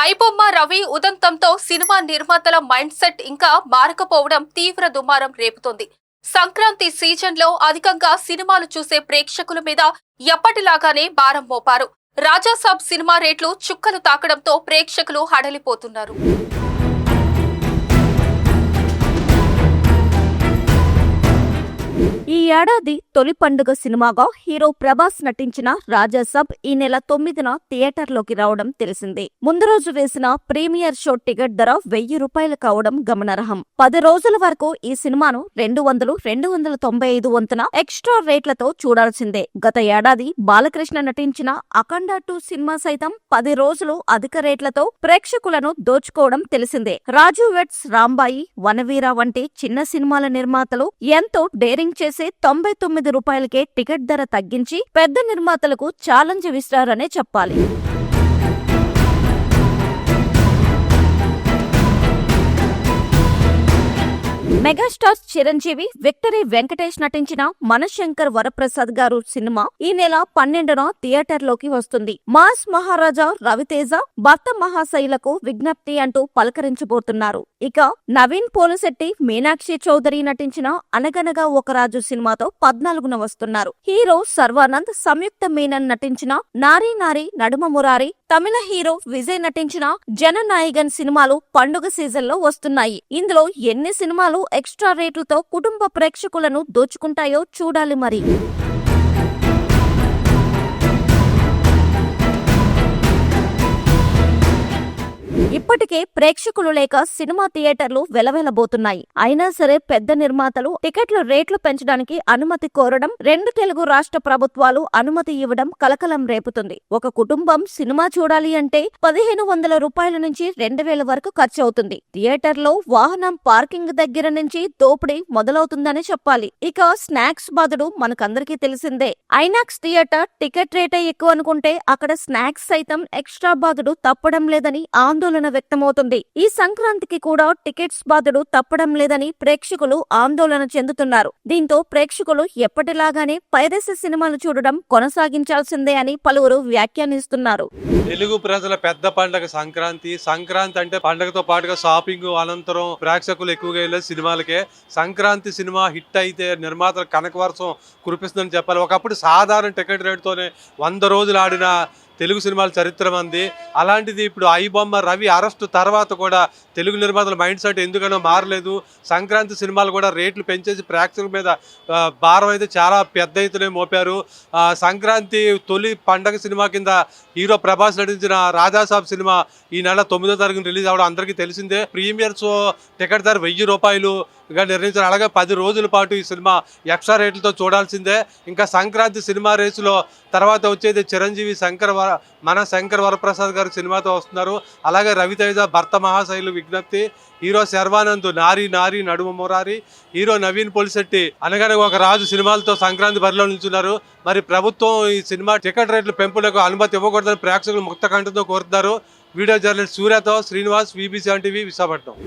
IBomma Ravi ఉదంతంతో cinema నిర్మాతల mind set ఇంకా మారకపోవడం తీవ్ర దుమారం రేపుతోంది. సంక్రాంతి సీజన్ లో అధికంగా సినిమాలు చూసే ప్రేక్షకుల మీద ఎప్పటిలాగానే భారం మోపారు. రాజాసాబ్ సినిమా రేట్లు చుక్కలు తాకడంతో ప్రేక్షకులు హడలిపోతున్నారు. ఈ ఏడాది తొలి పండుగ సినిమాగా హీరో ప్రభాస్ నటించిన రాజాసాబ్ ఈ నెల 9న థియేటర్లోకి రావడం తెలిసిందే. ముందు రోజు వేసిన ప్రీమియర్ షో టికెట్ ధర ₹1000 కావడం గమనార్హం. 10 రోజుల వరకు ఈ సినిమాను 200, 295 వంతున ఎక్స్ట్రా రేట్లతో చూడాల్సిందే. గత ఏడాది బాలకృష్ణ నటించిన అఖండ 2 సినిమా సైతం 10 రోజులు అధిక రేట్లతో ప్రేక్షకులను దోచుకోవడం తెలిసిందే. రాజు వెడ్స్ రాంబాయి, వనవీర వంటి చిన్న సినిమాల నిర్మాతలు ఎంతో డేరింగ్ చేసి ₹99కే టికెట్ ధర తగ్గించి పెద్ద నిర్మాతలకు ఛాలెంజ్ విసిరారనే చెప్పాలి. మెగాస్టార్ చిరంజీవి, విక్టరీ వెంకటేష్ నటించిన మనశంకర్ వరప్రసాద్ గారు సినిమా ఈ నెల 12న థియేటర్లోకి వస్తుంది. మాస్ మహారాజా రవితేజ భర్త మహాశైలకు విజ్ఞప్తి అంటూ పలకరించబోతున్నారు. ఇక నవీన్ పోలిశెట్టి, మీనాక్షి చౌదరి నటించిన అనగనగా ఒక రాజు సినిమాతో 14న వస్తున్నారు. హీరో సర్వానంద్, సంయుక్త మీనన్ నటించిన నారీ నారీ నడుమ మురారి, తమిళ హీరో విజయ్ నటించిన జననాయగన్ సినిమాలు పండుగ సీజన్ లో వస్తున్నాయి. ఇందులో ఎన్ని సినిమాలు ఎక్స్ట్రా రేట్లతో కుటుంబ ప్రేక్షకులను దోచుకుంటాయో చూడాలి మరి. ఇప్పటికే ప్రేక్షకులు లేక సినిమా థియేటర్లు వెలవెలబోతున్నాయి. అయినా సరే పెద్ద నిర్మాతలు టికెట్ల రేట్లు పెంచడానికి అనుమతి కోరడం, 2 తెలుగు రాష్ట్ర ప్రభుత్వాలు అనుమతి ఇవ్వడం కలకలం రేపుతుంది. ఒక కుటుంబం సినిమా చూడాలి అంటే ₹1500 నుంచి 2000 వరకు ఖర్చు అవుతుంది. థియేటర్లో వాహనం పార్కింగ్ దగ్గర నుంచి దోపిడీ మొదలవుతుందని చెప్పాలి. ఇక స్నాక్స్ బాధుడు మనకందరికీ తెలిసిందే. ఐనాక్స్ థియేటర్ టికెట్ రేటే ఎక్కువ అనుకుంటే అక్కడ స్నాక్స్ సైతం ఎక్స్ట్రా బాధుడు తప్పడం లేదని ఆందోళన వ్యక్తమవుతుంది. ఈ సంక్రాంతికి కూడా టికెట్స్ బాధుడు తప్పడం లేదని ప్రేక్షకులు ఆందోళన చెందుతున్నారు. దీంతో ప్రేక్షకులు ఎప్పటిలాగానే పైరసీ సినిమాలు చూడడం కొనసాగించాల్సిందే అని పలువురు వ్యాఖ్యానిస్తున్నారు. తెలుగు ప్రజల పెద్ద పండుగ సంక్రాంతి. సంక్రాంతి అంటే పండుగతో పాటుగా షాపింగ్ అనంతరం ప్రేక్షకులు ఎక్కువగా వెళ్ళే సినిమాలకే. సంక్రాంతి సినిమా హిట్ అయితే నిర్మాతలు కనకవర్షం కురిపిస్తుందని చెప్పాలి. ఒకప్పుడు సాధారణ టికెట్ రేటుతోనే 100 రోజులు ఆడిన తెలుగు సినిమాల చరిత్ర మంది. అలాంటిది ఇప్పుడు ఐబొమ్మ రవి అరెస్టు తర్వాత కూడా తెలుగు నిర్మాతల మైండ్ సెట్ ఎందుకనో మారలేదు. సంక్రాంతి సినిమాలు కూడా రేట్లు పెంచేసి ప్రేక్షకుల మీద భారం అయితే చాలా పెద్ద ఎత్తునే మోపారు. సంక్రాంతి తొలి పండగ సినిమా కింద హీరో ప్రభాస్ నటించిన రాజాసాబ్ సినిమా ఈ నెల 9వ తారీఖున రిలీజ్ అవ్వడం అందరికీ తెలిసిందే. ప్రీమియర్ షో టికెట్ ధర ₹1000గా నిర్ణయించారు. అలాగే 10 రోజుల పాటు ఈ సినిమా ఎక్స్ట్రా రేట్లతో చూడాల్సిందే. ఇంకా సంక్రాంతి సినిమా రేసులో తర్వాత వచ్చేది చిరంజీవి మన శంకర్ వరప్రసాద్ గారు సినిమాతో వస్తున్నారు. అలాగే రవితేజ భర్త మహాశైలు విజ్ఞప్తి, హీరో శర్వానంద్ నారీ నారీ నడుమ మురారి, హీరో నవీన్ పోలిశెట్టి అనగనగా ఒక రాజు సినిమాలతో సంక్రాంతి బరిలో నిల్చున్నారు. మరి ప్రభుత్వం ఈ సినిమా టికెట్ రేట్ల పెంపులకు అనుమతి ఇవ్వకూడదని ప్రేక్షకులు ముక్త కంఠంతో కోరుతున్నారు. వీడియో జర్నలిస్ట్ సూర్యతో శ్రీనివాస్, VB7 టీవీ, విశాఖపట్నం.